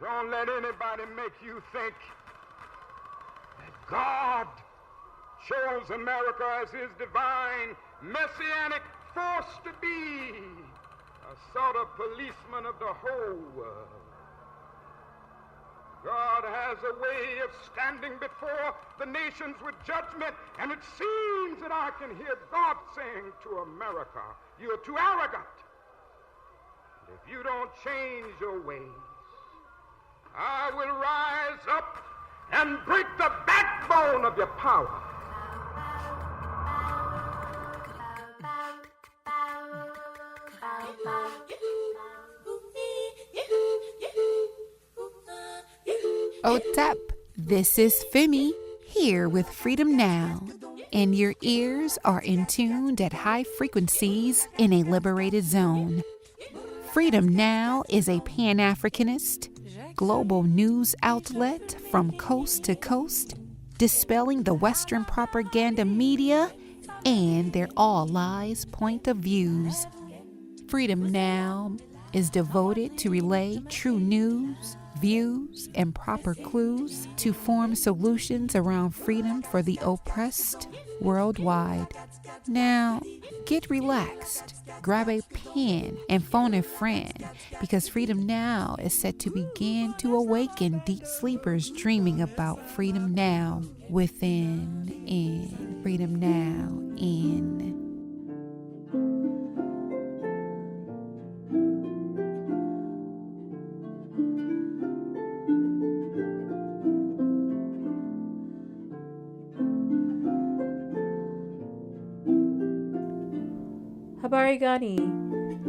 Don't let anybody make you think that God chose America as his divine messianic force to be a sort of policeman of the whole world. God has a way of standing before the nations with judgment, and it seems that I can hear God saying to America, "You're too arrogant. And if you don't change your ways, I will rise up and break the backbone of your power." Otep, this is Femi here with Freedom Now, and your ears are in tuned at high frequencies in a liberated zone. Freedom Now is a Pan-Africanist, global news outlet from coast to coast, dispelling the Western propaganda media and their all lies point of views. Freedom Now is devoted to relay true news, views, and proper clues to form solutions around freedom for the oppressed worldwide. Now, get relaxed, grab a pen, and phone a friend, because Freedom Now is set to begin to awaken deep sleepers dreaming about freedom now, within, in, freedom now, in. Habari Gani.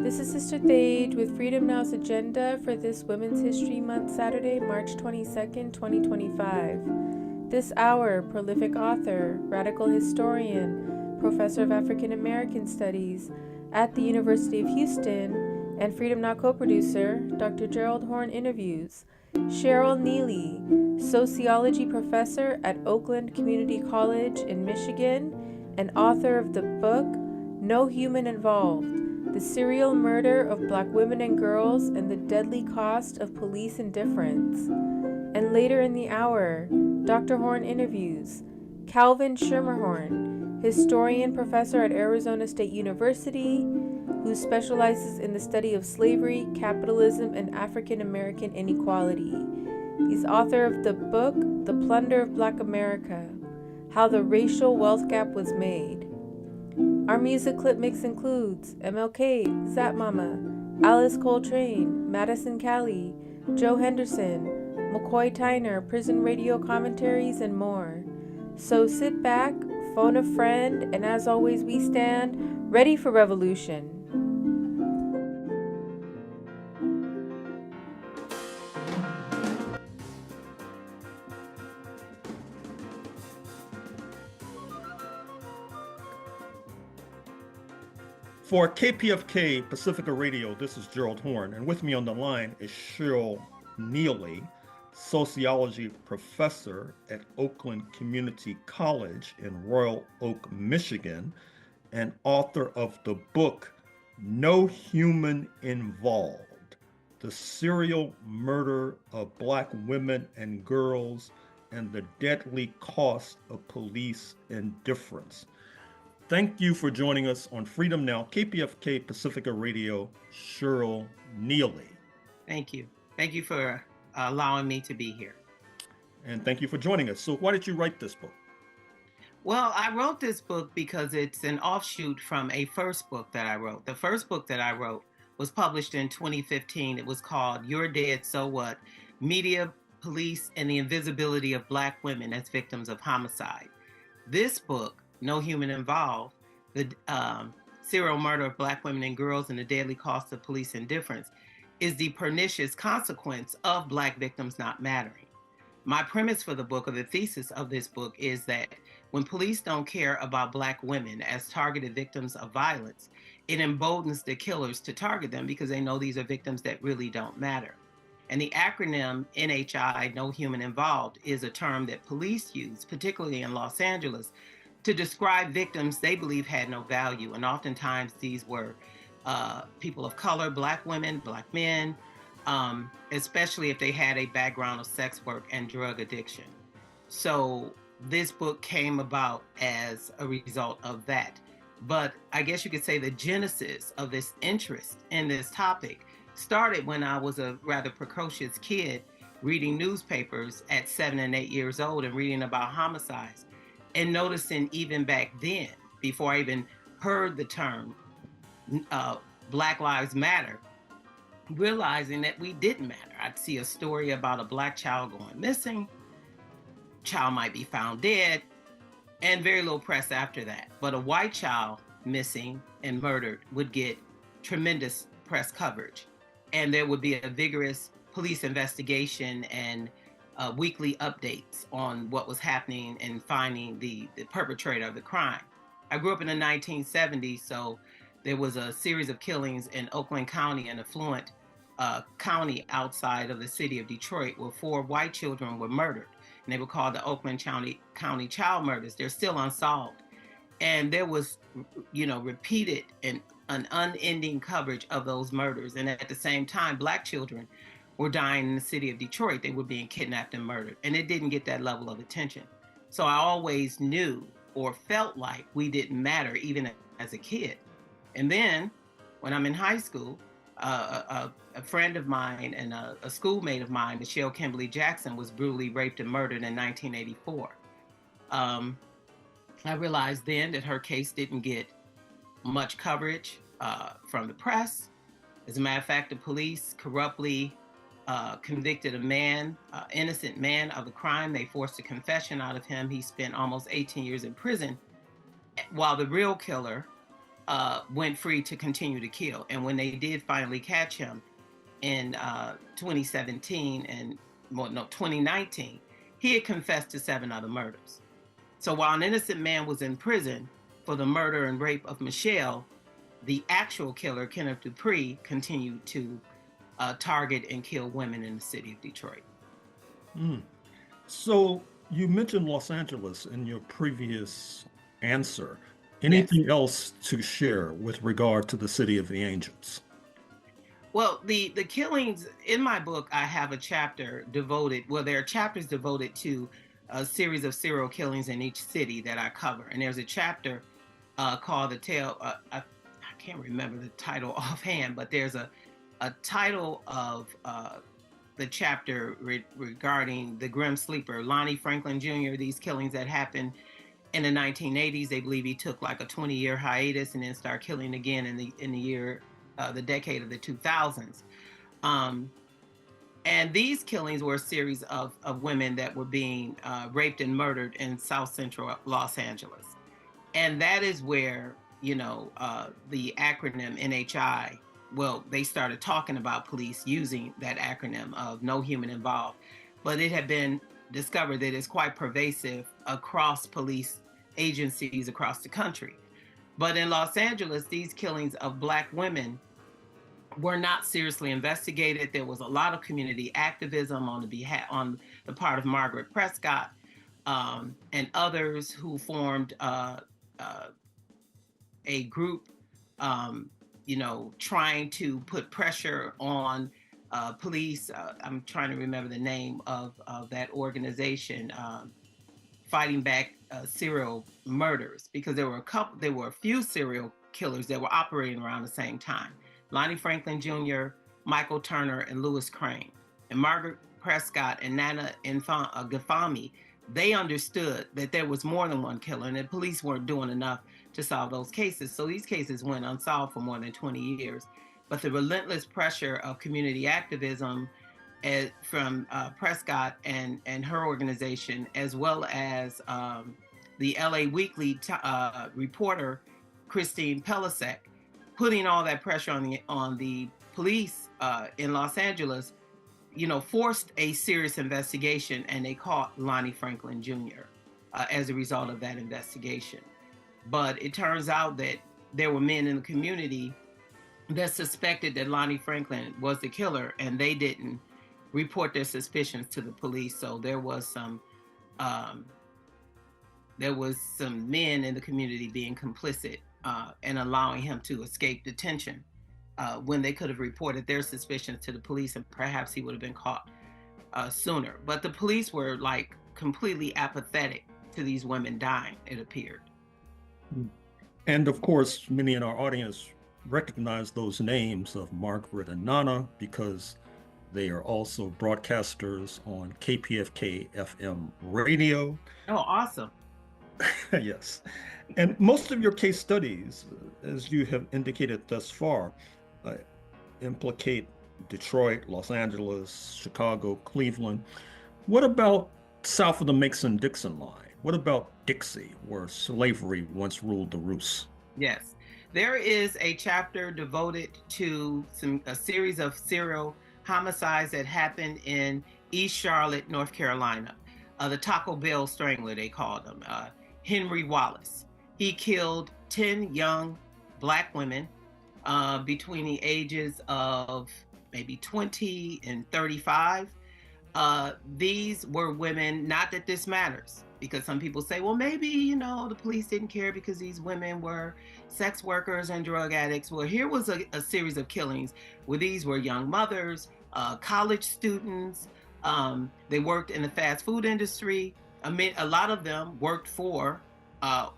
This is Sister Thage with Freedom Now's agenda for this Women's History Month Saturday, March 22nd, 2025. This hour, prolific author, radical historian, professor of African American Studies at the University of Houston, and Freedom Now co-producer, Dr. Gerald Horne interviews Cheryl Neely, sociology professor at Oakland Community College in Michigan, and author of the book No Human Involved, the serial murder of Black women and girls and the deadly cost of police indifference. And later in the hour, Dr. Horne interviews Calvin Schermerhorn, historian professor at Arizona State University, who specializes in the study of slavery, capitalism, and African American inequality. He's author of the book, The Plunder of Black America, How the Racial Wealth Gap Was Made. Our music clip mix includes MLK, Zap Mama, Alice Coltrane, Madison Cali, Joe Henderson, McCoy Tyner, Prison Radio Commentaries, and more. So sit back, phone a friend, and as always we stand ready for revolution. For KPFK Pacifica Radio, this is Gerald Horne, and with me on the line is Cheryl Neely, sociology professor at Oakland Community College in Royal Oak, Michigan, and author of the book No Human Involved, the serial murder of Black women and girls and the deadly cost of police indifference. Thank you for joining us on Freedom Now, KPFK Pacifica Radio, Cheryl Neely. Thank you. Thank you for allowing me to be here. And thank you for joining us. So why did you write this book? Well, I wrote this book because it's an offshoot from a first book that I wrote. The first book that I wrote was published in 2015. It was called You're Dead, So What? Media, Police, and the Invisibility of Black Women as Victims of Homicide. This book, No Human Involved, the serial murder of Black women and girls and the deadly cost of police indifference, is the pernicious consequence of Black victims not mattering. My premise for the book, or the thesis of this book, is that when police don't care about Black women as targeted victims of violence, it emboldens the killers to target them because they know these are victims that really don't matter. And the acronym NHI, No Human Involved, is a term that police use, particularly in Los Angeles, to describe victims they believe had no value. And oftentimes these were people of color, Black women, Black men, especially if they had a background of sex work and drug addiction. So this book came about as a result of that. But I guess you could say the genesis of this interest in this topic started when I was a rather precocious kid reading newspapers at 7 and 8 years old and reading about homicides and noticing even back then, before I even heard the term Black Lives Matter, realizing that we didn't matter. I'd see a story about a Black child going missing, child might be found dead, and very little press after that. But a white child missing and murdered would get tremendous press coverage. And there would be a vigorous police investigation and weekly updates on what was happening and finding the perpetrator of the crime. I grew up in the 1970s, so there was a series of killings in Oakland County, an affluent county outside of the city of Detroit, where 4 white children were murdered. And they were called the Oakland County child murders. They're still unsolved. And there was, repeated and an unending coverage of those murders. And at the same time, Black children were dying in the city of Detroit. They were being kidnapped and murdered. And it didn't get that level of attention. So I always knew or felt like we didn't matter, even as a kid. And then when I'm in high school, a friend of mine and a schoolmate of mine, Michelle Kimberly Jackson, was brutally raped and murdered in 1984. I realized then that her case didn't get much coverage from the press. As a matter of fact, the police corruptly convicted a man, innocent man, of the crime. They forced a confession out of him. He spent almost 18 years in prison, while the real killer went free to continue to kill. And when they did finally catch him in 2019, he had confessed to 7 other murders. So while an innocent man was in prison for the murder and rape of Michelle, the actual killer, Kenneth Dupree, continued to target and kill women in the city of Detroit. So you mentioned Los Angeles in your previous answer. Anything else to share with regard to the City of the Angels? Well, the killings in my book, I have a chapter devoted, there are chapters devoted to a series of serial killings in each city that I cover. And there's a chapter called The Tale, I can't remember the title offhand, but there's a title of the chapter regarding the Grim Sleeper, Lonnie Franklin Jr., these killings that happened in the 1980s. They believe he took like a 20-year hiatus and then started killing again in the decade of the 2000s. And these killings were a series of women that were being raped and murdered in South Central Los Angeles. And that is where, the acronym NHI, they started talking about police using that acronym of no human involved. But it had been discovered that it's quite pervasive across police agencies across the country. But in Los Angeles, these killings of Black women were not seriously investigated. There was a lot of community activism on the part of Margaret Prescott and others who formed a group, trying to put pressure on police. I'm trying to remember the name of that organization, fighting back serial murders, because there were a few serial killers that were operating around the same time. Lonnie Franklin Jr., Michael Turner, and Louis Crane. And Margaret Prescott and Nana Gafami, they understood that there was more than one killer and that police weren't doing enough to solve those cases. So these cases went unsolved for more than 20 years. But the relentless pressure of community activism from Prescott and her organization, as well as the LA Weekly reporter, Christine Pelisek, putting all that pressure on the police in Los Angeles, forced a serious investigation, and they caught Lonnie Franklin Jr. As a result of that investigation. But it turns out that there were men in the community that suspected that Lonnie Franklin was the killer, and they didn't report their suspicions to the police. So there was some men in the community being complicit and allowing him to escape detention. when they could have reported their suspicions to the police, and perhaps he would have been caught sooner. But the police were like completely apathetic to these women dying, it appeared. And of course, many in our audience recognize those names of Margaret and Nana because they are also broadcasters on KPFK FM radio. Oh, awesome. Yes. And most of your case studies, as you have indicated thus far, implicate Detroit, Los Angeles, Chicago, Cleveland. What about south of the Mason-Dixon line? What about Dixie, where slavery once ruled the roost? Yes. There is a chapter devoted to a series of serial homicides that happened in East Charlotte, North Carolina. The Taco Bell Strangler, they called him, Henry Wallace. He killed 10 young Black women between the ages of maybe 20 and 35. These were women, not that this matters, because some people say, well, maybe, the police didn't care because these women were sex workers and drug addicts. Well, here was a series of killings where these were young mothers, college students. They worked in the fast food industry. I mean, a lot of them worked for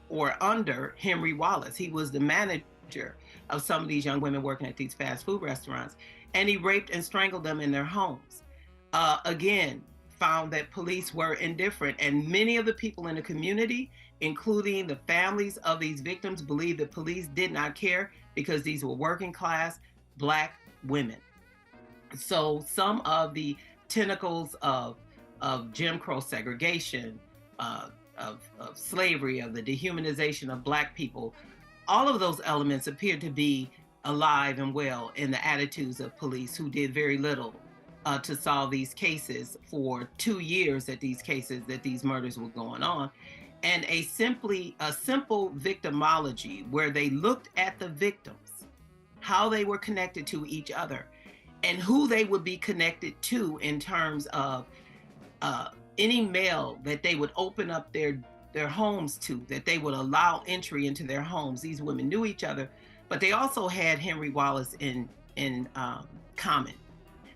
or under Henry Wallace. He was the manager of some of these young women working at these fast food restaurants. And he raped and strangled them in their homes. Again, found that police were indifferent, and many of the people in the community, including the families of these victims, believed that police did not care because these were working class Black women. So some of the tentacles of Jim Crow segregation, of slavery, of the dehumanization of Black people, all of those elements appeared to be alive and well in the attitudes of police, who did very little to solve these cases for 2 years that these murders were going on. And a simple victimology where they looked at the victims, how they were connected to each other, and who they would be connected to in terms of any male that they would open up their homes to, that they would allow entry into their homes. These women knew each other, but they also had Henry Wallace in common.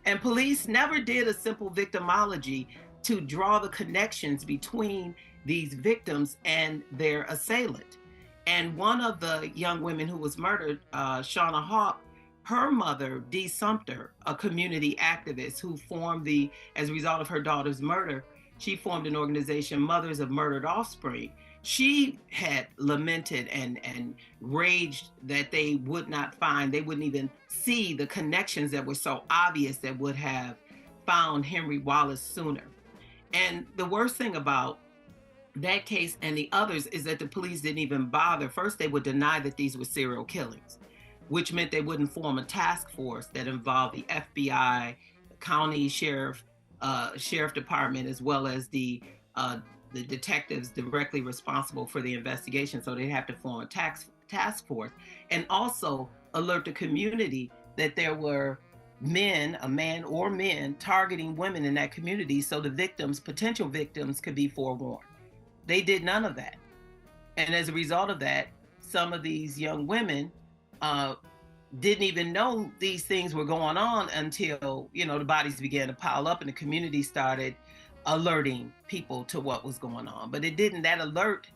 And police never did a simple victimology to draw the connections between these victims and their assailant. And one of the young women who was murdered, Shauna Hawk, her mother, Dee Sumter, a community activist who formed as a result of her daughter's murder, she formed an organization, Mothers of Murdered Offspring. She had lamented and raged that they wouldn't even see the connections that were so obvious that would have found Henry Wallace sooner. And the worst thing about that case and the others is that the police didn't even bother. First, they would deny that these were serial killings, which meant they wouldn't form a task force that involved the FBI, the county sheriff department, as well as the detectives directly responsible for the investigation. So they'd have to form a task force, and also alert the community that there were a man or men, targeting women in that community, so the victims, potential victims, could be forewarned. They did none of that. And as a result of that, some of these young women didn't even know these things were going on until, the bodies began to pile up and the community started alerting people to what was going on. But that alert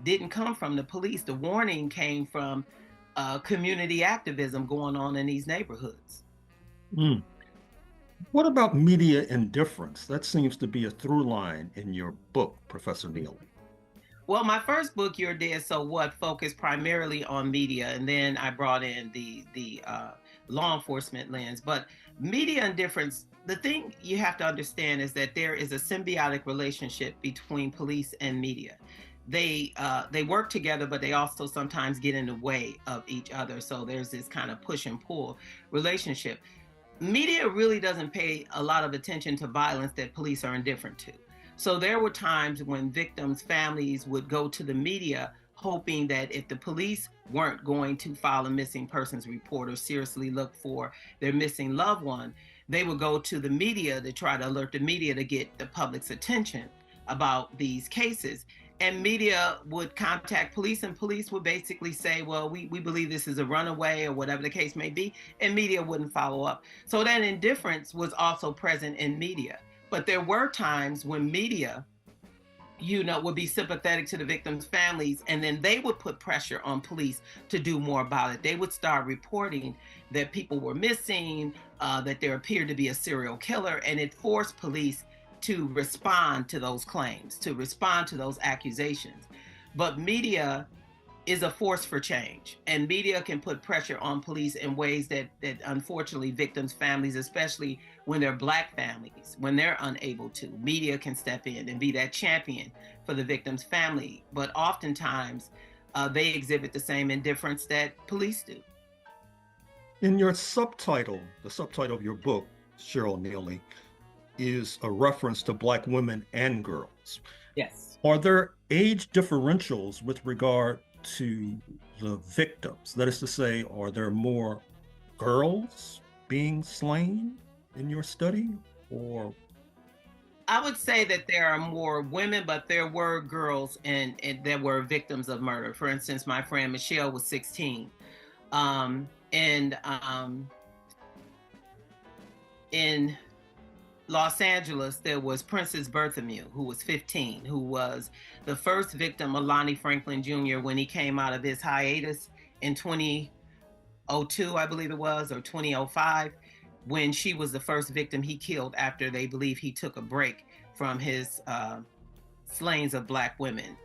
didn't come from the police. The warning came from community activism going on in these neighborhoods. What about media indifference? That seems to be a through line in your book, Professor Neely. Well, my first book, You're Dead, So What, focused primarily on media, and then I brought in the law enforcement lens. But media indifference, the thing you have to understand is that there is a symbiotic relationship between police and media. They work together, but they also sometimes get in the way of each other. So there's this kind of push and pull relationship. Media really doesn't pay a lot of attention to violence that police are indifferent to. So there were times when victims' families would go to the media hoping that if the police weren't going to file a missing persons report or seriously look for their missing loved one, they would go to the media to try to alert the media to get the public's attention about these cases. And media would contact police, and police would basically say, well, we believe this is a runaway or whatever the case may be, and media wouldn't follow up. So that indifference was also present in media. But there were times when media, would be sympathetic to the victims' families, and then they would put pressure on police to do more about it. They would start reporting that people were missing, that there appeared to be a serial killer, and it forced police to respond to those claims, to respond to those accusations. But media is a force for change, and media can put pressure on police in ways that unfortunately victims' families, especially when they're Black families, when they're unable to, media can step in and be that champion for the victim's family. But oftentimes they exhibit the same indifference that police do. In your subtitle, the subtitle of your book, Cheryl Neely, is a reference to Black women and girls. Yes. Are there age differentials with regard to the victims? That is to say, are there more girls being slain in your study, or? I would say that there are more women, but there were girls and that were victims of murder. For instance, my friend Michelle was 16. In Los Angeles, there was Princess Berthomew, who was 15, who was the first victim of Lonnie Franklin Jr. when he came out of his hiatus in 2002, I believe it was, or 2005, when she was the first victim he killed after they believe he took a break from his slayings of Black women.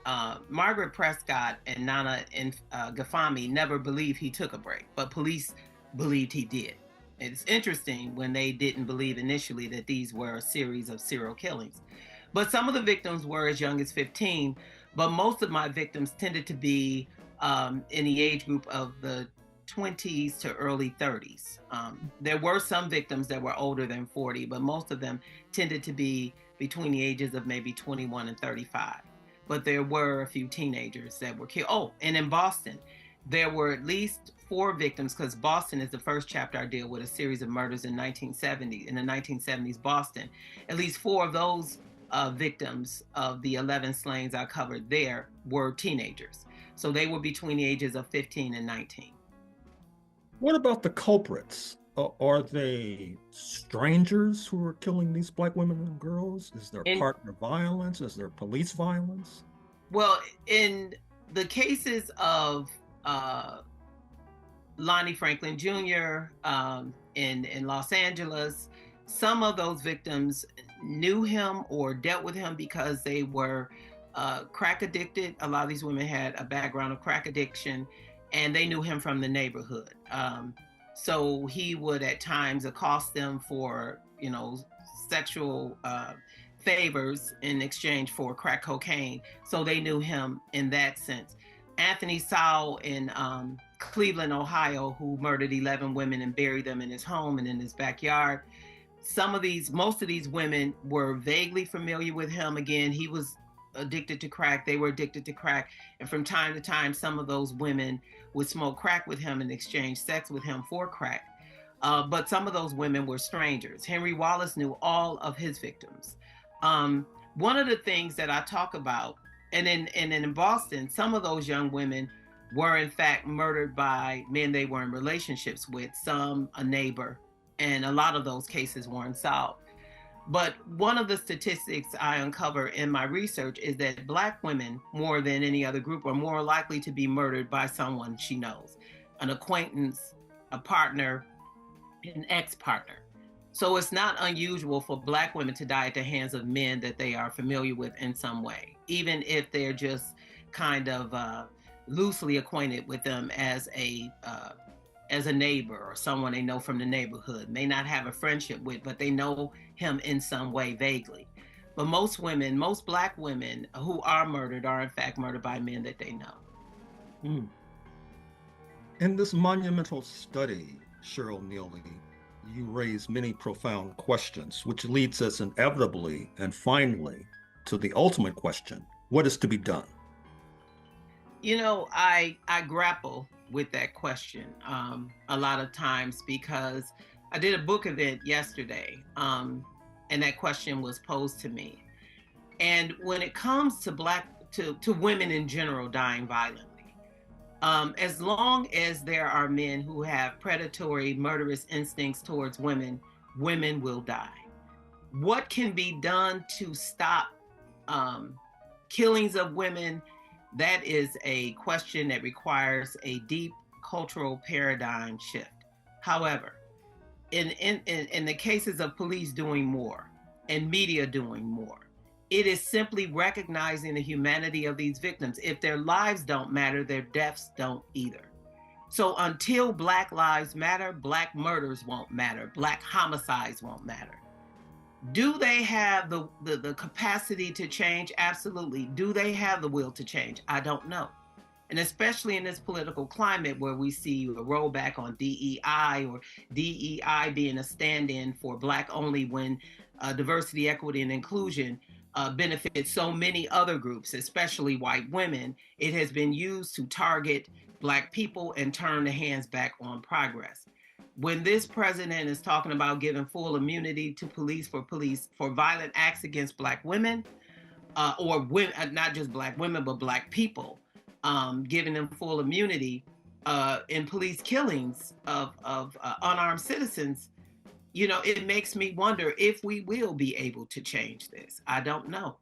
Margaret Prescott and Nana Gafami never believed he took a break, but police believed he did. It's interesting when they didn't believe initially that these were a series of serial killings. But some of the victims were as young as 15, but most of my victims tended to be in the age group of the 20s to early 30s. There were some victims that were older than 40, but most of them tended to be between the ages of maybe 21 and 35. But there were a few teenagers that were killed. Oh, and in Boston, there were at least 4 victims, because Boston is the first chapter I deal with, a series of murders in the 1970s Boston. At least 4 of those victims of the 11 slayings I covered there were teenagers. So they were between the ages of 15 and 19. What about the culprits? Are they strangers who are killing these Black women and girls? Is there partner violence? Is there police violence? Well, in the cases of Lonnie Franklin Jr. In Los Angeles, some of those victims knew him or dealt with him because they were crack addicted. A lot of these women had a background of crack addiction, and they knew him from the neighborhood. So he would at times accost them for, sexual favors in exchange for crack cocaine. So they knew him in that sense. Anthony Sowell in Cleveland, Ohio, who murdered 11 women and buried them in his home and in his backyard. Most of these women were vaguely familiar with him. Again, he was addicted to crack. They were addicted to crack. And from time to time, some of those women would smoke crack with him and exchange sex with him for crack. But some of those women were strangers. Henry Wallace knew all of his victims. One of the things that I talk about, and in Boston, some of those young women were in fact murdered by men they were in relationships with, some a neighbor, and a lot of those cases weren't solved. But one of the statistics I uncover in my research is that Black women, more than any other group, are more likely to be murdered by someone she knows, an acquaintance, a partner, an ex-partner. So it's not unusual for Black women to die at the hands of men that they are familiar with in some way, even if they're just kind of loosely acquainted with them as a neighbor or someone they know from the neighborhood, may not have a friendship with, but they know him in some way vaguely. But most Black women who are murdered are in fact murdered by men that they know. In this monumental study, Cheryl Neely, you raise many profound questions, which leads us inevitably and finally to the ultimate question: what is to be done? I grapple with that question a lot of times, because I did a book event yesterday, and that question was posed to me. And when it comes to Black to women in general dying violently. As long as there are men who have predatory, murderous instincts towards women, women will die. What can be done to stop killings of women? That is a question that requires a deep cultural paradigm shift. However, in the cases of police doing more and media doing more, it is simply recognizing the humanity of these victims. If their lives don't matter, their deaths don't either. So until Black lives matter, Black murders won't matter, Black homicides won't matter. Do they have the capacity to change? Absolutely. Do they have the will to change? I don't know. And especially in this political climate where we see a rollback on DEI, or DEI being a stand-in for Black only, when diversity, equity, and inclusion benefits so many other groups, especially white women, it has been used to target Black people and turn the hands back on progress. When this president is talking about giving full immunity to police for violent acts against Black women, or women, not just Black women, but Black people, giving them full immunity in police killings of unarmed citizens, you know, it makes me wonder if we will be able to change this. I don't know.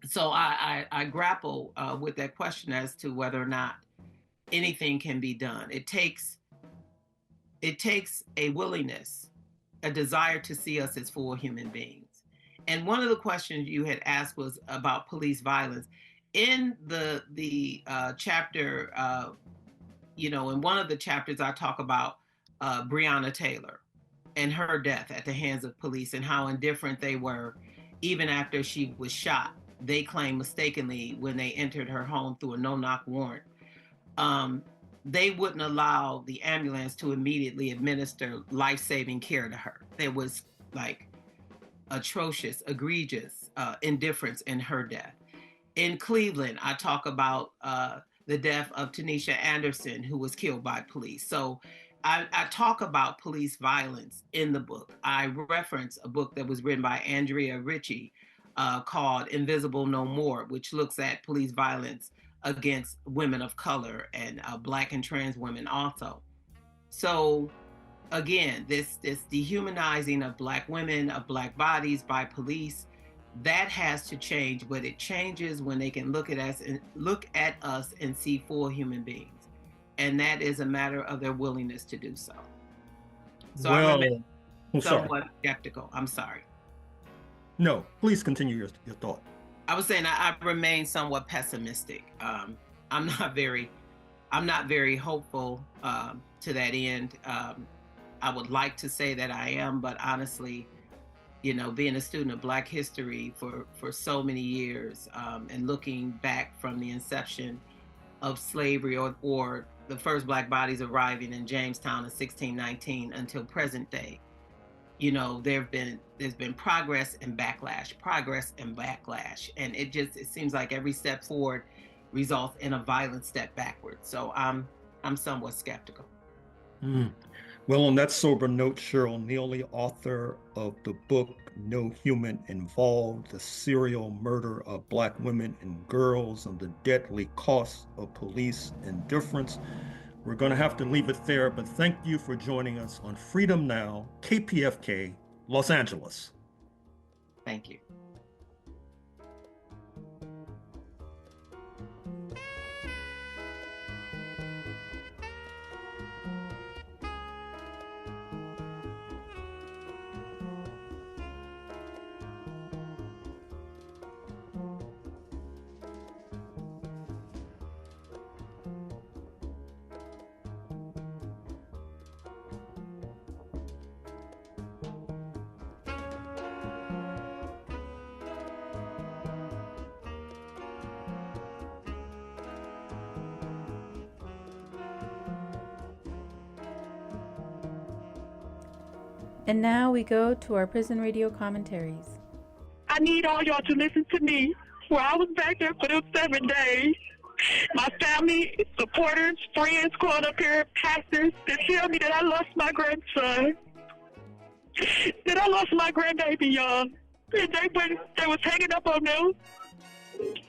So I grapple with that question as to whether or not anything can be done. It takes a willingness, a desire to see us as full human beings. And one of the questions you had asked was about police violence. In the chapter, you know, in one of the chapters, I talk about Breonna Taylor and her death at the hands of police, and how indifferent they were even after she was shot. They claimed mistakenly when they entered her home through a no-knock warrant. They wouldn't allow the ambulance to immediately administer life-saving care to her. There was like atrocious, egregious indifference in her death. In Cleveland, I talk about the death of Tanisha Anderson, who was killed by police. So I talk about police violence in the book. I reference a book that was written by Andrea Ritchie called Invisible No More, which looks at police violence against women of color and Black and trans women also. So again, this dehumanizing of Black women, of Black bodies by police, that has to change, but it changes when they can look at us and see full human beings. And that is a matter of their willingness to do so. So well, I remain somewhat skeptical. I'm sorry. No, please continue your thought. I was saying I remain somewhat pessimistic. I'm not very hopeful to that end. I would like to say that I am, but honestly, you know, being a student of Black history for so many years, and looking back from the inception of slavery or the first Black bodies arriving in Jamestown in 1619 until present day, you know, there's been progress and backlash, and it seems like every step forward results in a violent step backward. So I'm somewhat skeptical. Well, on that sober note, Cheryl Neely, author of the book No Human Involved: The Serial Murder of Black Women and Girls and the Deadly Costs of Police Indifference. We're going to have to leave it there, but thank you for joining us on Freedom Now, KPFK, Los Angeles. Thank you. And now we go to our prison radio commentaries. I need all y'all to listen to me. Where I was back there for those 7 days, my family, supporters, friends called up here, pastors, to tell me that I lost my grandson. That I lost my grandbaby, y'all. And they was hanging up on them.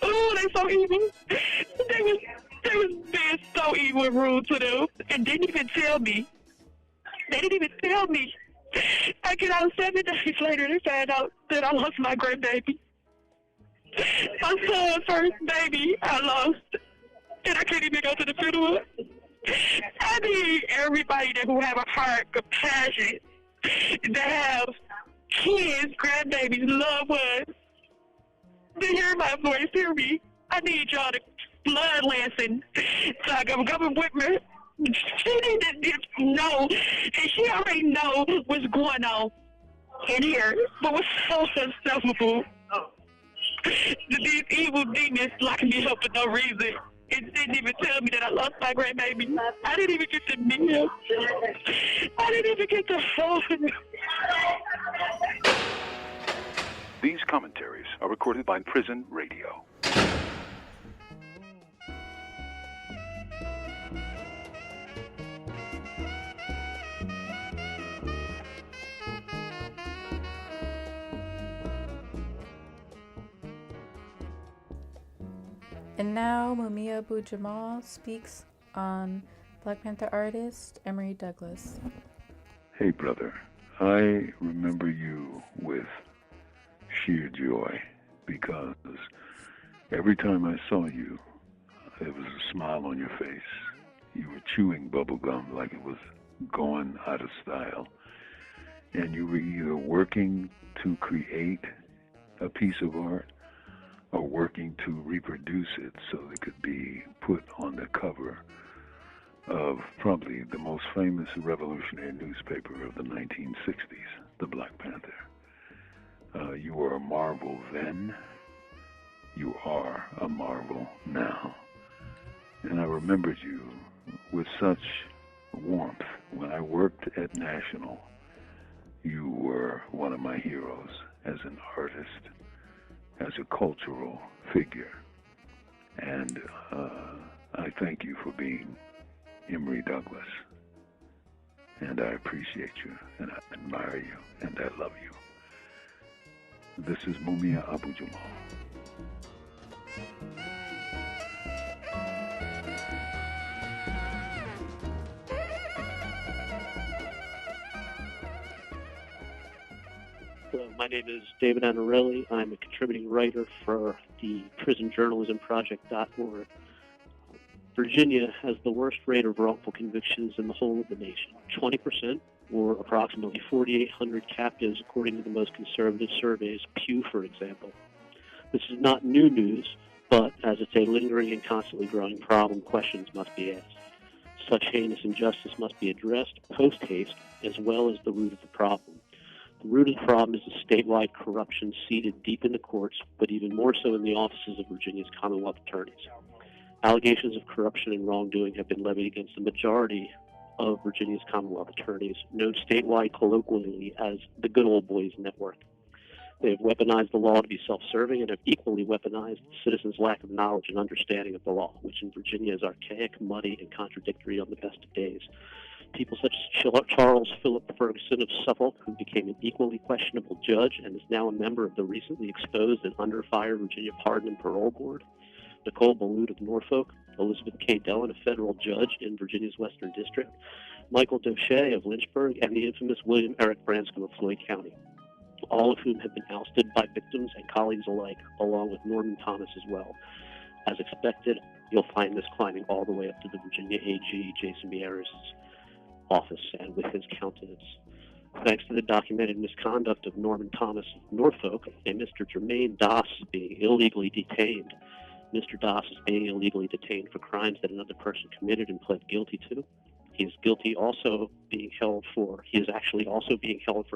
Oh, they so evil. They was being so evil and rude to them, and didn't even tell me. They didn't even tell me. I get out 7 days later, they found out that I lost my grandbaby. My son's first baby I lost, and I can't even go to the funeral. I need everybody that who have a heart, compassion, that have kids, grandbabies, loved ones, to hear my voice, hear me. I need y'all to blood Lansing, so I can come with me. She need to know, and she already know what's going on in here, but what's so insufferable. These evil demons locking me up for no reason. It didn't even tell me that I lost my grandbaby. I didn't even get to meet him. I didn't even get to hold him. These commentaries are recorded by Prison Radio. And now Mumia Abu-Jamal speaks on Black Panther artist Emery Douglas. Hey brother, I remember you with sheer joy because every time I saw you, there was a smile on your face. You were chewing bubble gum like it was going out of style. And you were either working to create a piece of art or working to reproduce it so it could be put on the cover of probably the most famous revolutionary newspaper of the 1960s, the Black Panther. You were a marvel then. You are a marvel now. And I remembered you with such warmth. When I worked at National, you were one of my heroes as an artist, as a cultural figure. And I thank you for being Emery Douglas. And I appreciate you, and I admire you, and I love you. This is Mumia Abu-Jamal. Hello, my name is David Anarelli. I'm a contributing writer for the prisonjournalismproject.org. Virginia has the worst rate of wrongful convictions in the whole of the nation. 20%, or approximately 4,800 captives, according to the most conservative surveys, Pew, for example. This is not new news, but as it's a lingering and constantly growing problem, questions must be asked. Such heinous injustice must be addressed post-haste, as well as the root of the problem. The root of the problem is the statewide corruption seated deep in the courts, but even more so in the offices of Virginia's Commonwealth attorneys. Allegations of corruption and wrongdoing have been levied against the majority of Virginia's Commonwealth attorneys, known statewide colloquially as the Good Old Boys Network. They have weaponized the law to be self-serving and have equally weaponized the citizens' lack of knowledge and understanding of the law, which in Virginia is archaic, muddy, and contradictory on the best of days. People such as Charles Philip Ferguson of Suffolk, who became an equally questionable judge and is now a member of the recently exposed and under fire Virginia Pardon and Parole Board, Nicole Ballute of Norfolk, Elizabeth K. Dellon, a federal judge in Virginia's Western District, Michael Doche of Lynchburg, and the infamous William Eric Branscombe of Floyd County, all of whom have been ousted by victims and colleagues alike, along with Norman Thomas as well. As expected, you'll find this climbing all the way up to the Virginia AG, Jason Mieres' office, and with his countenance. Thanks to the documented misconduct of Norman Thomas of Norfolk, and Mr. Jermaine Doss is being illegally detained. Mr. Doss is being illegally detained for crimes that another person committed and pled guilty to. He is actually also being held for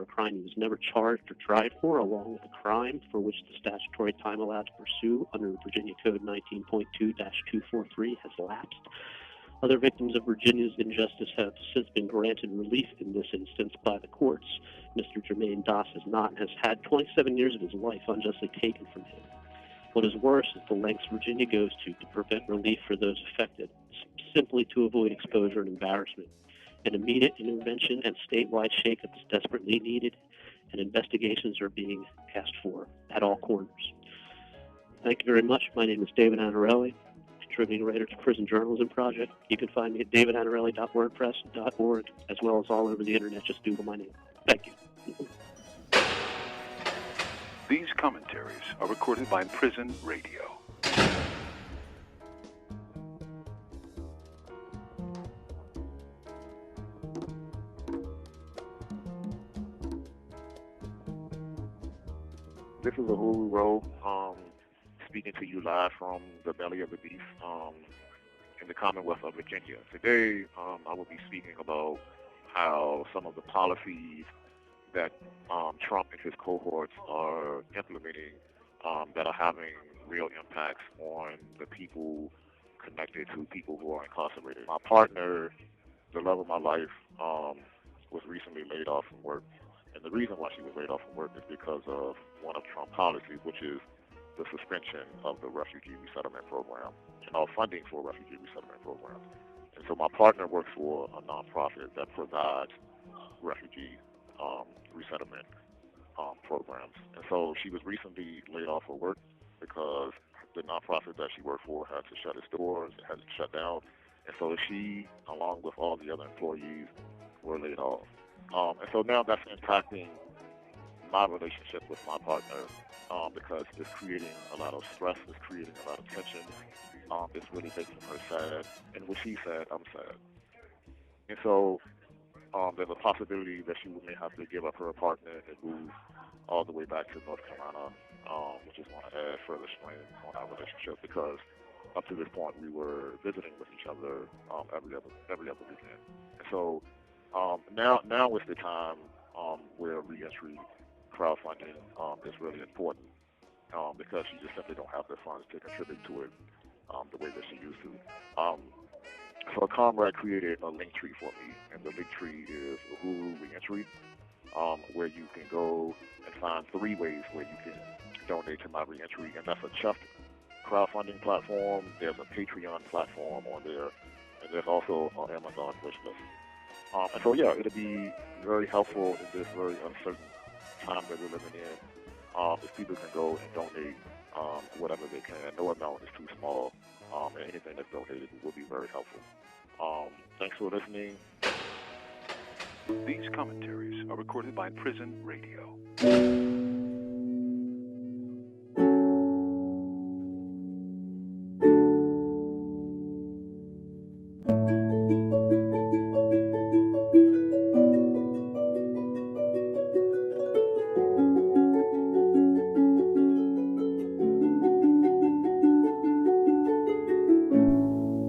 a crime he was never charged or tried for, along with a crime for which the statutory time allowed to pursue under Virginia Code 19.2-243 has lapsed. Other victims of Virginia's injustice have since been granted relief in this instance by the courts. Mr. Jermaine Doss has not, and has had 27 years of his life unjustly taken from him. What is worse is the lengths Virginia goes to prevent relief for those affected, simply to avoid exposure and embarrassment. An immediate intervention and statewide shakeup is desperately needed, and investigations are being asked for at all corners. Thank you very much. My name is David Anarelli, contributing writer to Prison Journalism Project. You can find me at davidanarelli.wordpress.org, as well as all over the internet. Just Google my name. Thank you. These commentaries are recorded by Prison Radio. This is Uhuru Rowe, speaking to you live from the belly of the beast in the Commonwealth of Virginia. Today, I will be speaking about how some of the policies that Trump and his cohorts are implementing that are having real impacts on the people connected to people who are incarcerated. My partner, the love of my life, was recently laid off from work. And the reason why she was laid off from work is because of one of Trump's policies, which is the suspension of the refugee resettlement program and all funding for refugee resettlement programs. And so my partner works for a nonprofit that provides refugee resettlement programs. And so she was recently laid off of work because the nonprofit that she worked for had to shut its doors, it had to shut down. And so she, along with all the other employees, were laid off. And so now that's impacting my relationship with my partner because it's creating a lot of stress, it's creating a lot of tension. It's really making her sad. And when she's sad, I'm sad. And so there's a possibility that she may have to give up her apartment and move all the way back to North Carolina, which is going to add further strain on our relationship because up to this point we were visiting with each other every other weekend. And so now is the time where reentry crowdfunding is really important because she just simply don't have the funds to contribute to it the way that she used to. So a comrade created a link tree for me, and the link tree is Uhuru Reentry, where you can go and find 3 ways where you can donate to my reentry, and that's a Chuck crowdfunding platform, there's a Patreon platform on there, and there's also an Amazon wishlist. And so, yeah, it'll be very helpful in this very uncertain time that we're living in. If people can go and donate whatever they can, no amount is too small, and anything that's donated will be very helpful. Thanks for listening. These commentaries are recorded by Prison Radio.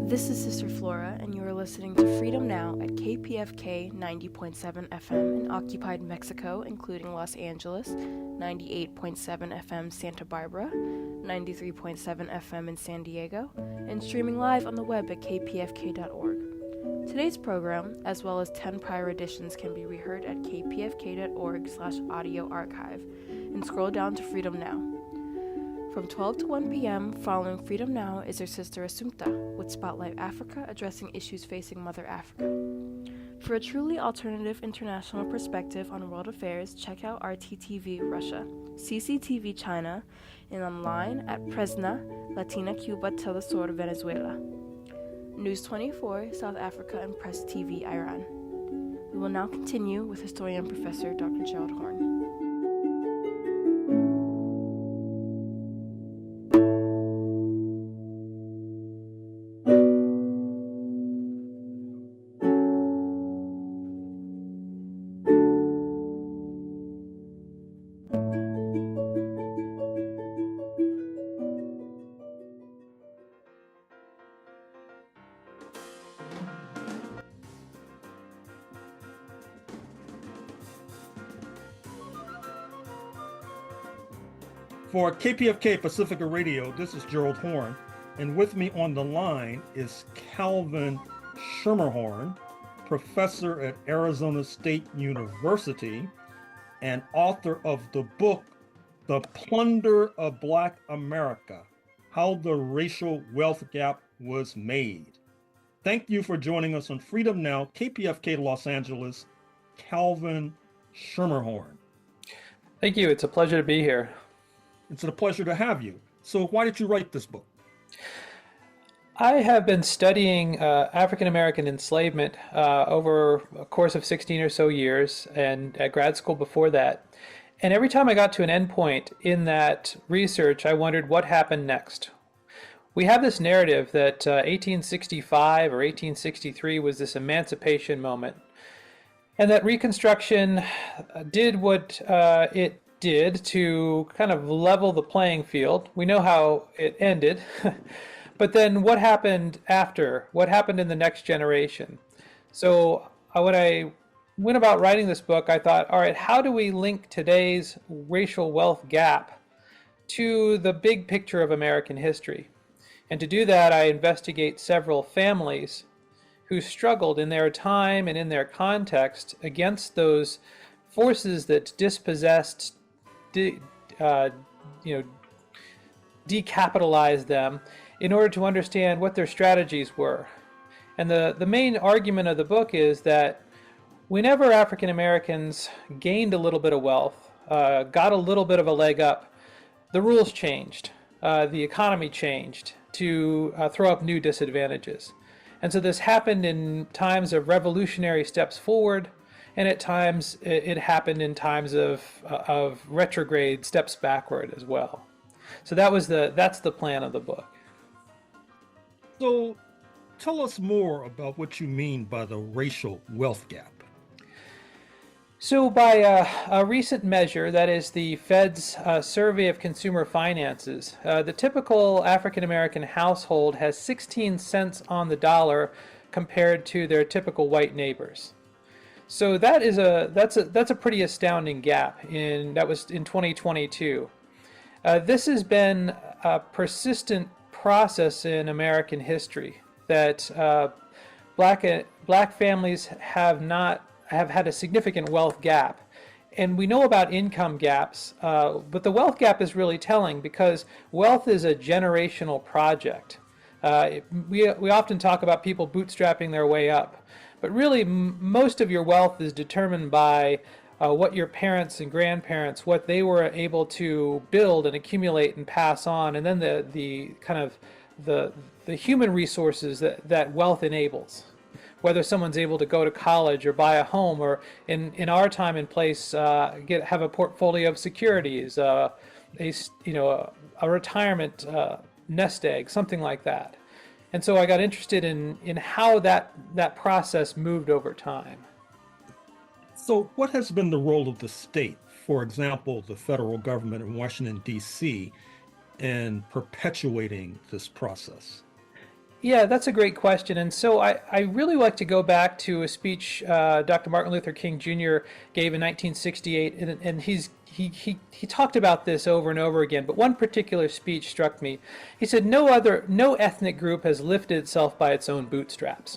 This is Sister Flora, and you are listening to Freedom Now at KPFK 90.7 FM in occupied Mexico, including Los Angeles, 98.7 FM Santa Barbara, 93.7 FM in San Diego, and streaming live on the web at kpfk.org. Today's program, as well as 10 prior editions, can be reheard at kpfk.org/audio archive, and scroll down to Freedom Now. From 12 to 1 p.m., following Freedom Now is her sister Assumpta, with Spotlight Africa addressing issues facing Mother Africa. For a truly alternative international perspective on world affairs, check out RTTV Russia, CCTV China, and online at Presna, Latina Cuba Telesur Venezuela, News 24, South Africa, and Press TV Iran. We will now continue with historian Professor Dr. Gerald Horne. For KPFK Pacifica Radio, this is Gerald Horne, and with me on the line is Calvin Schermerhorn, professor at Arizona State University and author of the book, The Plunder of Black America, How the Racial Wealth Gap Was Made. Thank you for joining us on Freedom Now, KPFK Los Angeles, Calvin Schermerhorn. Thank you. It's a pleasure to be here. It's a pleasure to have you. So why did you write this book? I have been studying African American enslavement over a course of 16 or so years, and at grad school before that. And every time I got to an endpoint in that research, I wondered what happened next. We have this narrative that 1865 or 1863 was this emancipation moment, and that Reconstruction did what it did to kind of level the playing field. We know how it ended. But then what happened after? What happened in the next generation? So when I went about writing this book, I thought, all right, how do we link today's racial wealth gap to the big picture of American history? And to do that, I investigate several families who struggled in their time and in their context against those forces that dispossessed, decapitalized them, in order to understand what their strategies were. And the main argument of the book is that whenever African Americans gained a little bit of wealth, got a little bit of a leg up, the rules changed, the economy changed to throw up new disadvantages. And so this happened in times of revolutionary steps forward, and at times it happened in times of retrograde steps backward as well. So that's the plan of the book. So tell us more about what you mean by the racial wealth gap. So by a recent measure, that is the Fed's Survey of Consumer Finances, the typical African American household has 16 cents on the dollar compared to their typical white neighbors. So that's a pretty astounding gap. That was in 2022. This has been a persistent process in American history that black families have had a significant wealth gap. And we know about income gaps, but the wealth gap is really telling because wealth is a generational project. We often talk about people bootstrapping their way up, but really most of your wealth is determined by what your parents and grandparents, what they were able to build and accumulate and pass on, and then the kind of the human resources that wealth enables. Whether someone's able to go to college or buy a home, or in our time and place have a portfolio of securities, a retirement nest egg, something like that. And so I got interested in how that process moved over time. So what has been the role of the state, for example, the federal government in Washington, D.C., in perpetuating this process? Yeah, that's a great question. And so I really like to go back to a speech Dr. Martin Luther King Jr. gave in 1968, and he talked about this over and over again, but one particular speech struck me. He said, no ethnic group has lifted itself by its own bootstraps.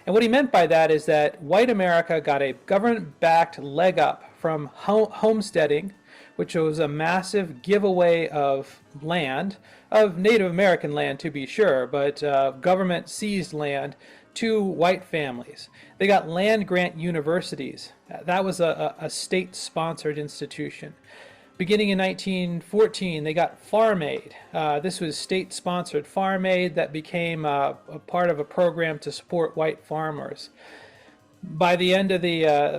And what he meant by that is that white America got a government-backed leg up from homesteading, which was a massive giveaway of land, of Native American land to be sure, but government-seized land to white families. They got land-grant universities. That was a state-sponsored institution. Beginning in 1914, they got Farm Aid. This was state-sponsored Farm Aid that became a part of a program to support white farmers. By the end of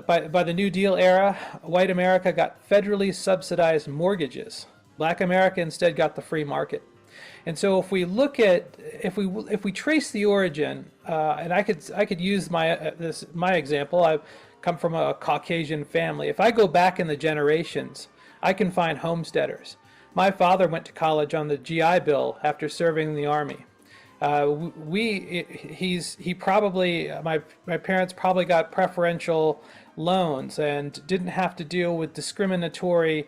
by the New Deal era, white America got federally subsidized mortgages. Black America instead got the free market. And so if we look at, if we trace the origin, and I could use my example. I've come from a Caucasian family. If I go back in the generations, I can find homesteaders. My father went to college on the GI Bill after serving in the Army. My parents probably got preferential loans and didn't have to deal with discriminatory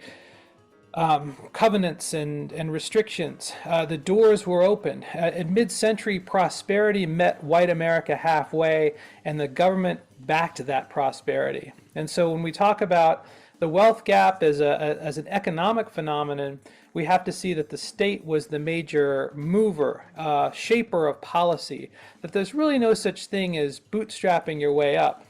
covenants and restrictions. The doors were open. At mid-century, prosperity met white America halfway, and the government backed that prosperity. And so when we talk about the wealth gap as an economic phenomenon, we have to see that the state was the major mover, shaper of policy, that there's really no such thing as bootstrapping your way up.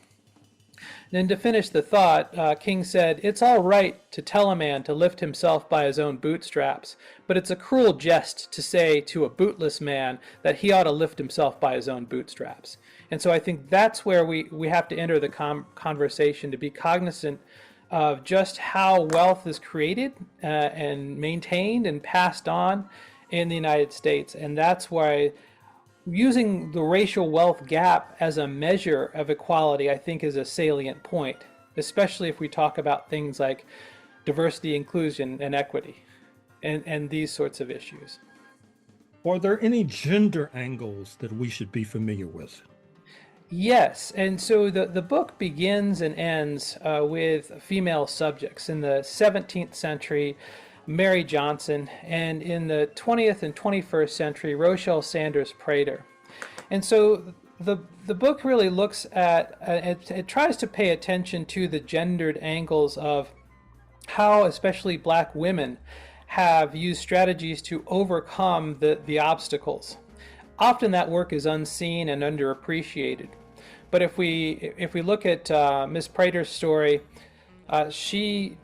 And to finish the thought, King said, "It's all right to tell a man to lift himself by his own bootstraps, but it's a cruel jest to say to a bootless man that he ought to lift himself by his own bootstraps." And so I think that's where we have to enter the conversation, to be cognizant of just how wealth is created and maintained and passed on in the United States. And that's why using the racial wealth gap as a measure of equality, I think, is a salient point, especially if we talk about things like diversity, inclusion, and equity, and these sorts of issues. Are there any gender angles that we should be familiar with? Yes, and so the book begins and ends with female subjects. In the 17th century, Mary Johnson, and in the 20th and 21st century, Rochelle Sanders Prater. And so the book really looks at, it tries to pay attention to the gendered angles of how especially Black women have used strategies to overcome the obstacles. Often that work is unseen and underappreciated. But if we look at Miss Prater's story, she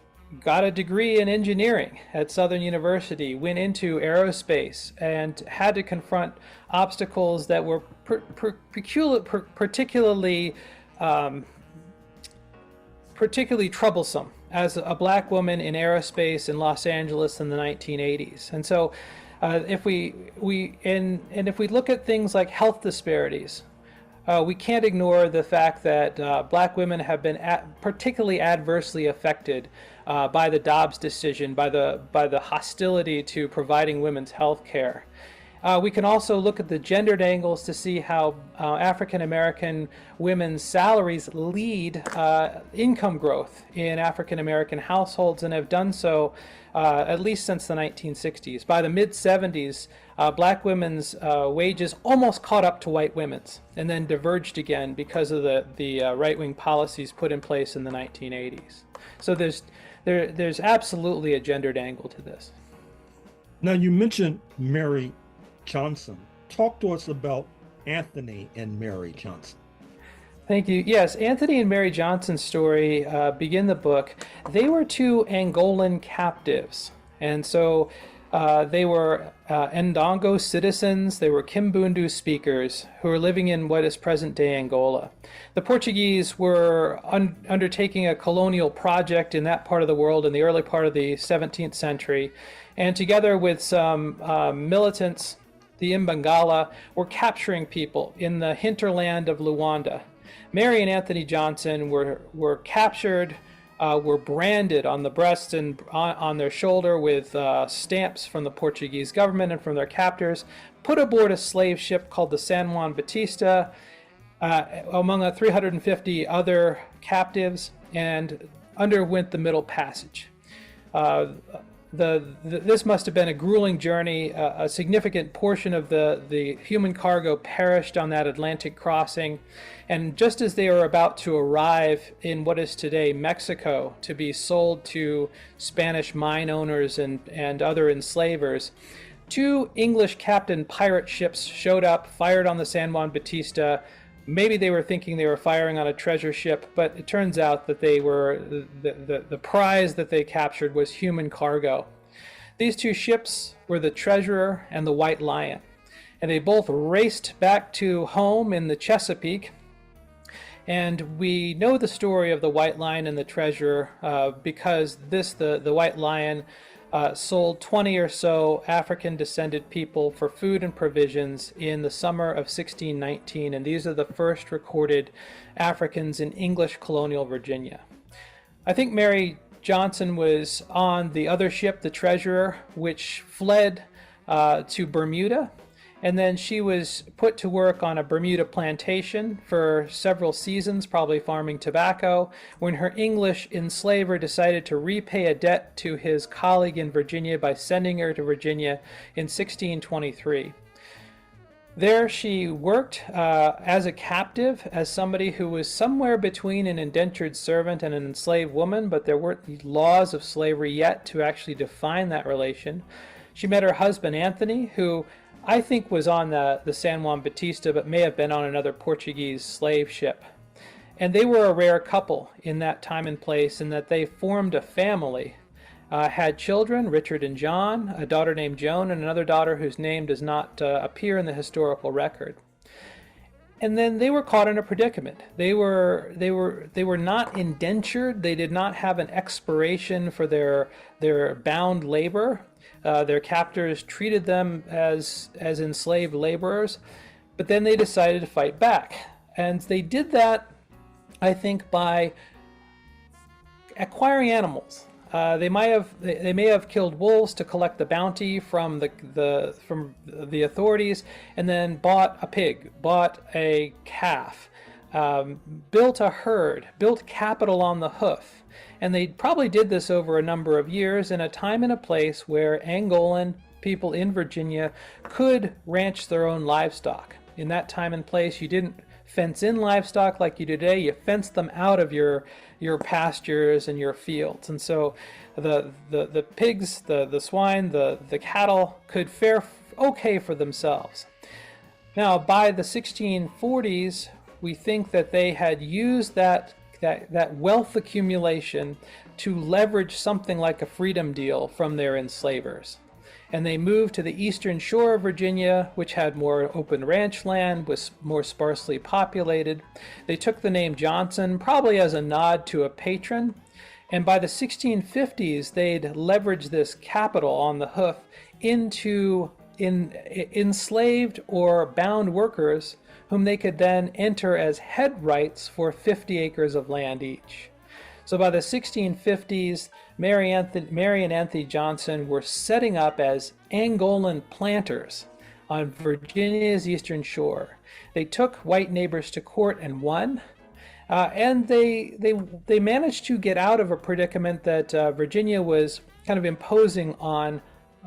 got a degree in engineering at Southern University, went into aerospace, and had to confront obstacles that were particularly troublesome as a Black woman in aerospace in Los Angeles in the 1980s. And so if we look at things like health disparities, we can't ignore the fact that Black women have been particularly adversely affected by the Dobbs decision, by the hostility to providing women's health care. We can also look at the gendered angles to see how African American women's salaries lead income growth in African American households, and have done so at least since the 1960s. By the mid-70s, Black women's wages almost caught up to white women's, and then diverged again because of the right-wing policies put in place in the 1980s. So there's absolutely a gendered angle to this. Now, you mentioned Mary Johnson. Talk to us about Anthony and Mary Johnson. Thank you. Yes, Anthony and Mary Johnson's story begin the book. They were two Angolan captives, and so they were Ndongo citizens. They were Kimbundu speakers who were living in what is present-day Angola. The Portuguese were undertaking a colonial project in that part of the world in the early part of the 17th century, and together with some militants, the Imbangala, were capturing people in the hinterland of Luanda. Mary and Anthony Johnson were captured, were branded on the breast and on their shoulder with stamps from the Portuguese government and from their captors, put aboard a slave ship called the San Juan Batista among 350 other captives, and underwent the Middle Passage. This must have been a grueling journey. A significant portion of the human cargo perished on that Atlantic crossing. And just as they were about to arrive in what is today Mexico to be sold to Spanish mine owners and other enslavers, two English captain pirate ships showed up, fired on the San Juan Batista. Maybe they were thinking they were firing on a treasure ship, but it turns out that they were the prize that they captured was human cargo. These two ships were the Treasurer and the White Lion, and they both raced back to home in the Chesapeake. And we know the story of the White Lion and the Treasurer because the White Lion sold 20 or so African-descended people for food and provisions in the summer of 1619, and these are the first recorded Africans in English colonial Virginia. I think Mary Johnson was on the other ship, the Treasurer, which fled to Bermuda, and then she was put to work on a Bermuda plantation for several seasons, probably farming tobacco, when her English enslaver decided to repay a debt to his colleague in Virginia by sending her to Virginia in 1623. There she worked as a captive, as somebody who was somewhere between an indentured servant and an enslaved woman, but there weren't laws of slavery yet to actually define that relation. She met her husband, Anthony, who I think was on the San Juan Batista, but may have been on another Portuguese slave ship. And they were a rare couple in that time and place in that they formed a family, had children, Richard and John, a daughter named Joan, and another daughter whose name does not appear in the historical record. And then they were caught in a predicament. They were not indentured. They did not have an expiration for their bound labor. Their captors treated them as enslaved laborers, but then they decided to fight back. And they did that, I think, by acquiring animals. They may have killed wolves to collect the bounty from the authorities, and then bought a pig, bought a calf, built a herd, built capital on the hoof. And they probably did this over a number of years in a time and a place where Angolan people in Virginia could ranch their own livestock. In that time and place, you didn't fence in livestock like you do today. You fenced them out of your pastures and your fields. And so the pigs, the swine, the cattle could fare okay for themselves. Now, by the 1640s, we think that they had used that wealth accumulation to leverage something like a freedom deal from their enslavers. And they moved to the eastern shore of Virginia, which had more open ranch land, was more sparsely populated. They took the name Johnson, probably as a nod to a patron. And by the 1650s, they'd leveraged this capital on the hoof into enslaved or bound workers whom they could then enter as head rights for 50 acres of land each. So by the 1650s, Mary and Anthony Johnson were setting up as Angolan planters on Virginia's eastern shore. They took white neighbors to court and won, and they managed to get out of a predicament that Virginia was kind of imposing on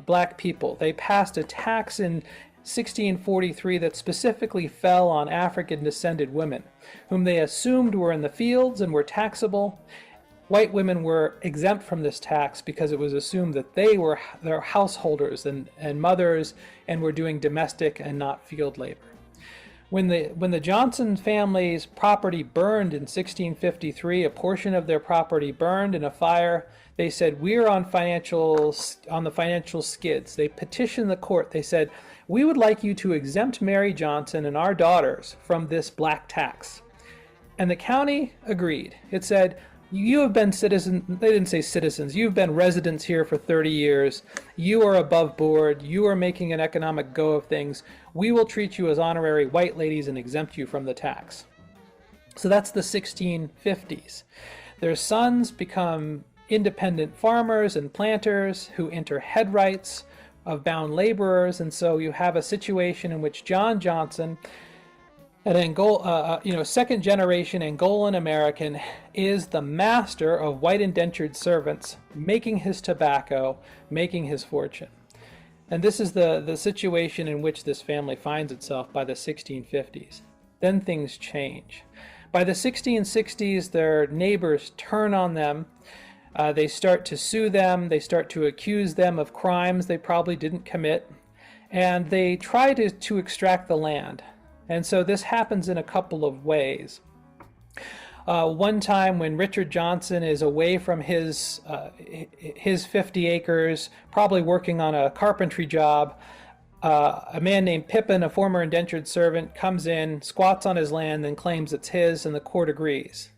black people. They passed a tax in 1643 that specifically fell on African-descended women, whom they assumed were in the fields and were taxable. White women were exempt from this tax because it was assumed that they were their householders and mothers and were doing domestic and not field labor. When the Johnson family's property burned in 1653, a portion of their property burned in a fire. They said, "We're on the financial skids." They petitioned the court. They said, "We would like you to exempt Mary Johnson and our daughters from this black tax." And the county agreed. It said, "You have been citizens," they didn't say citizens, "you've been residents here for 30 years. You are above board. You are making an economic go of things. We will treat you as honorary white ladies and exempt you from the tax." So that's the 1650s. Their sons become independent farmers and planters who enter head rights of bound laborers. And so you have a situation in which John Johnson, an second generation Angolan American, is the master of white indentured servants, making his tobacco, making his fortune. And this is the situation in which this family finds itself by the 1650s. Then things change. By the 1660s, their neighbors turn on them. They start to sue them. They start to accuse them of crimes they probably didn't commit. And they try to extract the land. And so this happens in a couple of ways. One time when Richard Johnson is away from his 50 acres, probably working on a carpentry job, a man named Pippin, a former indentured servant, comes in, squats on his land, then claims it's his, and the court agrees.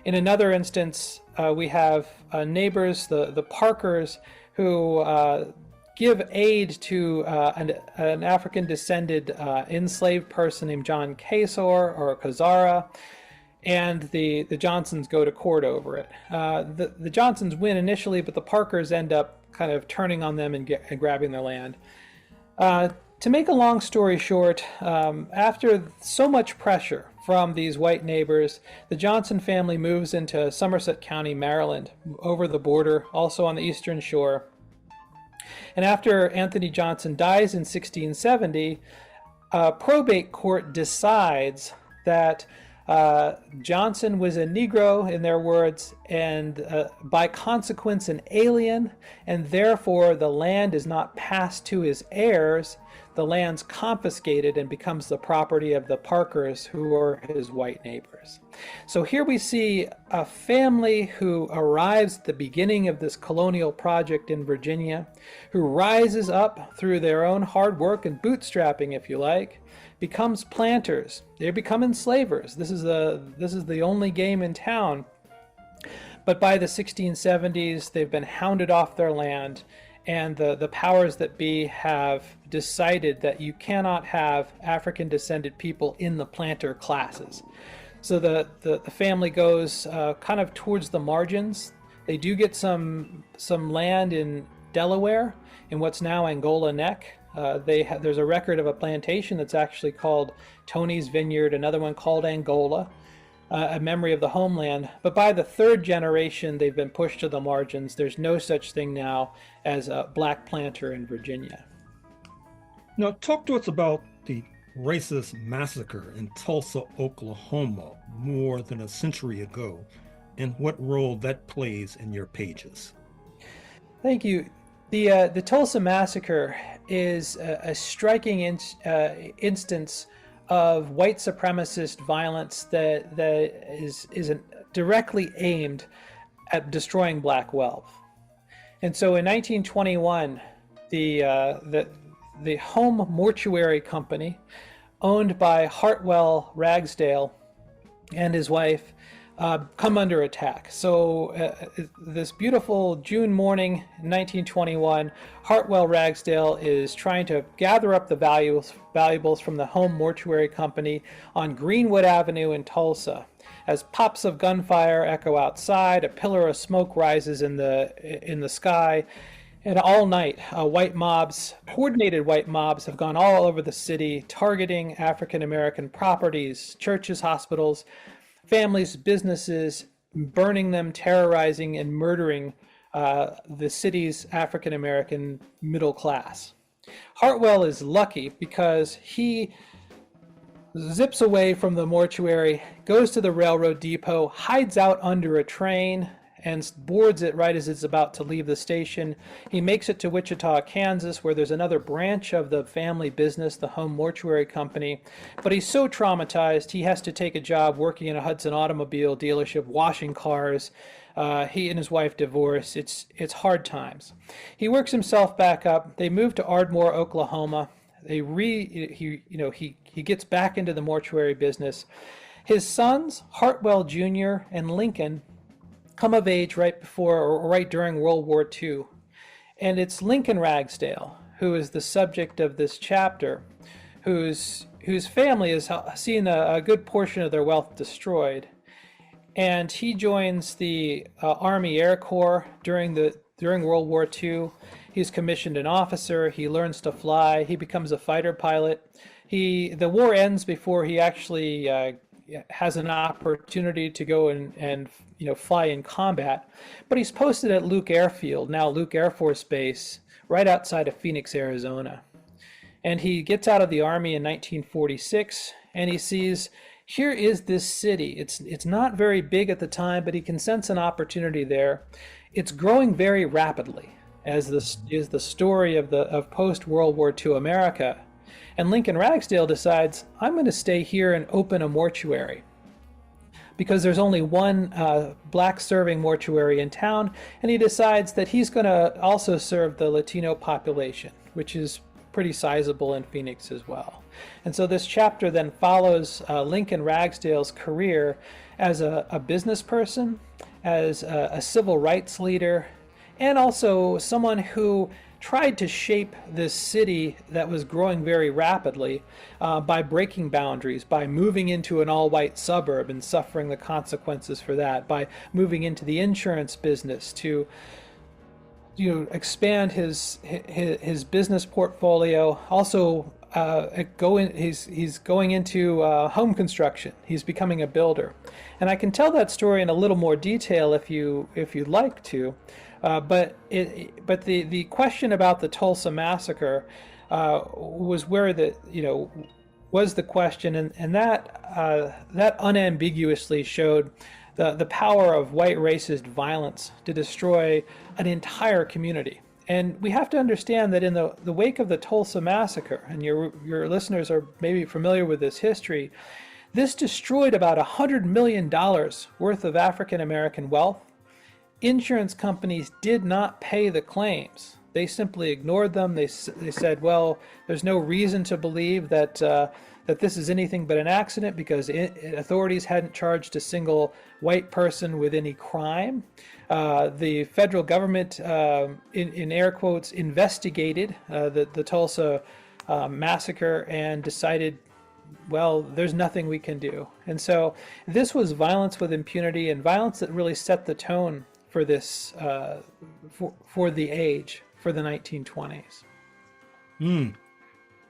In another instance, we have neighbors, the Parkers, who give aid to an African-descended enslaved person named John Kazor or Kazara, and the Johnsons go to court over it. The Johnsons win initially, but the Parkers end up kind of turning on them and grabbing their land. To make a long story short, after so much pressure from these white neighbors, the Johnson family moves into Somerset County, Maryland, over the border, also on the eastern shore. And after Anthony Johnson dies in 1670, a probate court decides that Johnson was a Negro, in their words, and by consequence an alien, and therefore the land is not passed to his heirs. the land's confiscated and becomes the property of the Parkers, who are his white neighbors. So here we see a family who arrives at the beginning of this colonial project in Virginia, who rises up through their own hard work and bootstrapping, if you like, becomes planters. They become enslavers. This is the only game in town. But by the 1670s, they've been hounded off their land, and the powers that be have decided that you cannot have African-descended people in the planter classes. So the family goes kind of towards the margins. They do get some land in Delaware, in what's now Angola Neck. There's a record of a plantation that's actually called Tony's Vineyard, another one called Angola, a memory of the homeland. But by the third generation, they've been pushed to the margins. There's no such thing now as a black planter in Virginia. Now, talk to us about the racist massacre in Tulsa, Oklahoma, more than a century ago, and what role that plays in your pages. Thank you. The Tulsa massacre is a striking instance of white supremacist violence that is directly aimed at destroying black wealth. And so in 1921, the home mortuary company, owned by Hartwell Ragsdale and his wife, come under attack. So this beautiful June morning in 1921, Hartwell Ragsdale is trying to gather up the valuables from the home mortuary company on Greenwood Avenue in Tulsa. As pops of gunfire echo outside, a pillar of smoke rises in the sky. And all night, coordinated white mobs have gone all over the city, targeting African-American properties, churches, hospitals, families, businesses, burning them, terrorizing and murdering the city's African-American middle class. Hartwell is lucky because he zips away from the mortuary, goes to the railroad depot, hides out under a train, and boards it right as it's about to leave the station. He makes it to Wichita, Kansas, where there's another branch of the family business, the home mortuary company. But he's so traumatized, he has to take a job working in a Hudson automobile dealership, washing cars. He and his wife divorce. It's hard times. He works himself back up. They move to Ardmore, Oklahoma. He gets back into the mortuary business. His sons, Hartwell Jr. and Lincoln, come of age right before or right during World War II. And it's Lincoln Ragsdale who is the subject of this chapter, whose family has seen a good portion of their wealth destroyed. And he joins the Army Air Corps during World War II. He's commissioned an officer. He learns to fly. He becomes a fighter pilot. The war ends before he actually has an opportunity to go and fly in combat. But he's posted at Luke Airfield, now Luke Air Force Base, right outside of Phoenix, Arizona. And he gets out of the Army in 1946, and he sees, here is this city. It's not very big at the time, but he can sense an opportunity there. It's growing very rapidly, as this is the story of post-World War II America. And Lincoln Ragsdale decides, I'm going to stay here and open a mortuary, because there's only one black serving mortuary in town, and he decides that he's going to also serve the Latino population, which is pretty sizable in Phoenix as well. And so this chapter then follows Lincoln Ragsdale's career as a business person, as a civil rights leader, and also someone who tried to shape this city that was growing very rapidly by breaking boundaries, by moving into an all-white suburb and suffering the consequences for that, by moving into the insurance business to expand his business portfolio. Also, he's going into home construction. He's becoming a builder, and I can tell that story in a little more detail if you'd like to. But the question about the Tulsa massacre was where was the question, and that unambiguously showed the power of white racist violence to destroy an entire community. And we have to understand that in the wake of the Tulsa massacre, and your listeners are maybe familiar with this history, this destroyed about $100 million worth of African American wealth. Insurance companies did not pay the claims. They simply ignored them. They said, well, there's no reason to believe that this is anything but an accident because authorities hadn't charged a single white person with any crime. The federal government, in air quotes, investigated the Tulsa massacre and decided, well, there's nothing we can do. And so this was violence with impunity, and violence that really set the tone for this, for the age, for the 1920s.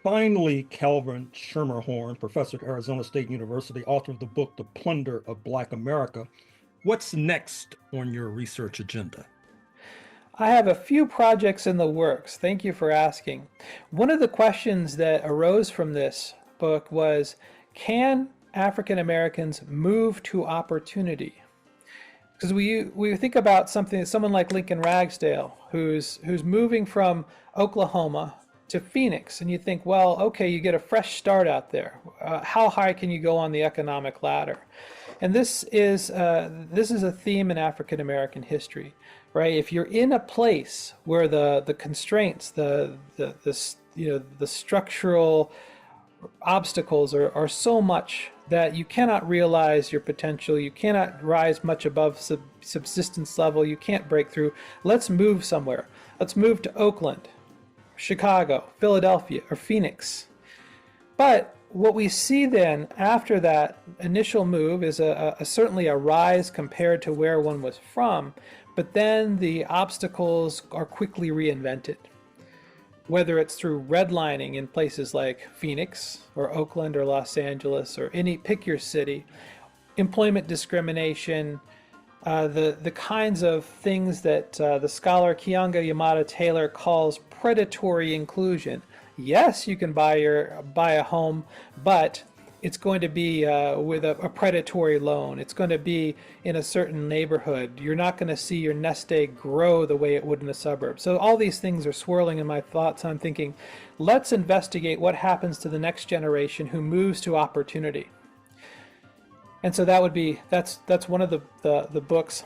Finally, Calvin Schermerhorn, professor at Arizona State University, author of the book, The Plunder of Black America. What's next on your research agenda? I have a few projects in the works. Thank you for asking. One of the questions that arose from this book was, can African Americans move to opportunity? Because we think about someone like Lincoln Ragsdale, who's moving from Oklahoma to Phoenix, and you think, well, okay, you get a fresh start out there. How high can you go on the economic ladder? And this is a theme in African American history, right? If you're in a place where the constraints, the structural obstacles are so much that you cannot realize your potential, you cannot rise much above subsistence level, you can't break through, let's move somewhere. Let's move to Oakland, Chicago, Philadelphia, or Phoenix. But what we see then after that initial move is certainly a rise compared to where one was from, but then the obstacles are quickly reinvented. Whether it's through redlining in places like Phoenix or Oakland or Los Angeles or pick your city, employment discrimination, the kinds of things that the scholar Keeanga-Yamahtta Taylor calls predatory inclusion. Yes, you can buy a home, but it's going to be with a predatory loan. It's going to be in a certain neighborhood. You're not going to see your nest egg grow the way it would in the suburbs. So all these things are swirling in my thoughts. I'm thinking, let's investigate what happens to the next generation who moves to opportunity. And so that's one of the books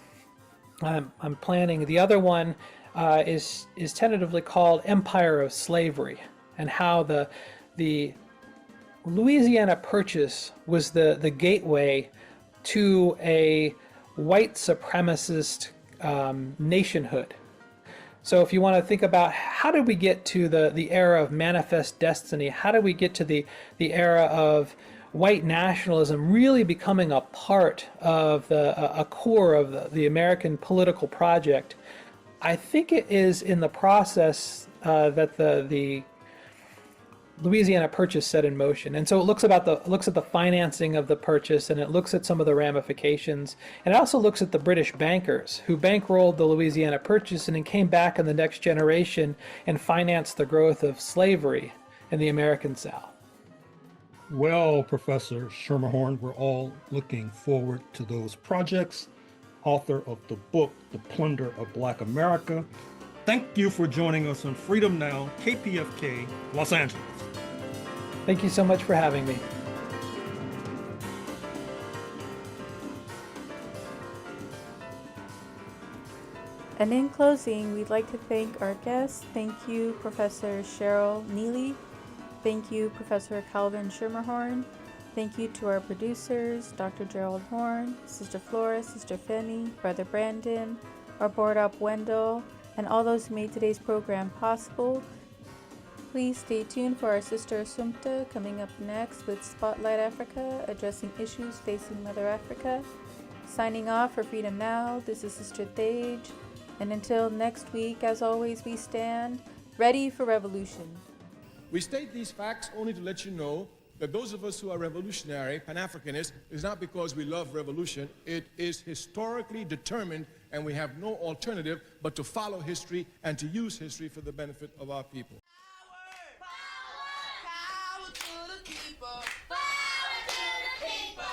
I'm planning. The other one is tentatively called Empire of Slavery, and how the Louisiana Purchase was the gateway to a white supremacist nationhood. So if you want to think about how did we get to the era of manifest destiny, how did we get to the era of white nationalism really becoming a part of a core of the American political project, I think it is in the process that the Louisiana Purchase set in motion. And so it looks at the financing of the purchase, and it looks at some of the ramifications, and it also looks at the British bankers who bankrolled the Louisiana Purchase and then came back in the next generation and financed the growth of slavery in the American South. Well, Professor Schermerhorn, we're all looking forward to those projects. Author of the book, The Plunder of Black America. Thank you for joining us on Freedom Now, KPFK, Los Angeles. Thank you so much for having me. And in closing, we'd like to thank our guests. Thank you, Professor Cheryl Neely. Thank you, Professor Calvin Schermerhorn. Thank you to our producers, Dr. Gerald Horne, Sister Flora, Sister Femi, Brother Brandon, our board op Wendell, and all those who made today's program possible. Please stay tuned for our Sister Assumpta coming up next with Spotlight Africa, addressing issues facing Mother Africa. Signing off for Freedom Now, this is Sister Thage. And until next week, as always, we stand ready for revolution. We state these facts only to let you know that those of us who are revolutionary, Pan-Africanists, is not because we love revolution. It is historically determined, and we have no alternative but to follow history and to use history for the benefit of our people. Power to the people. Power to the people.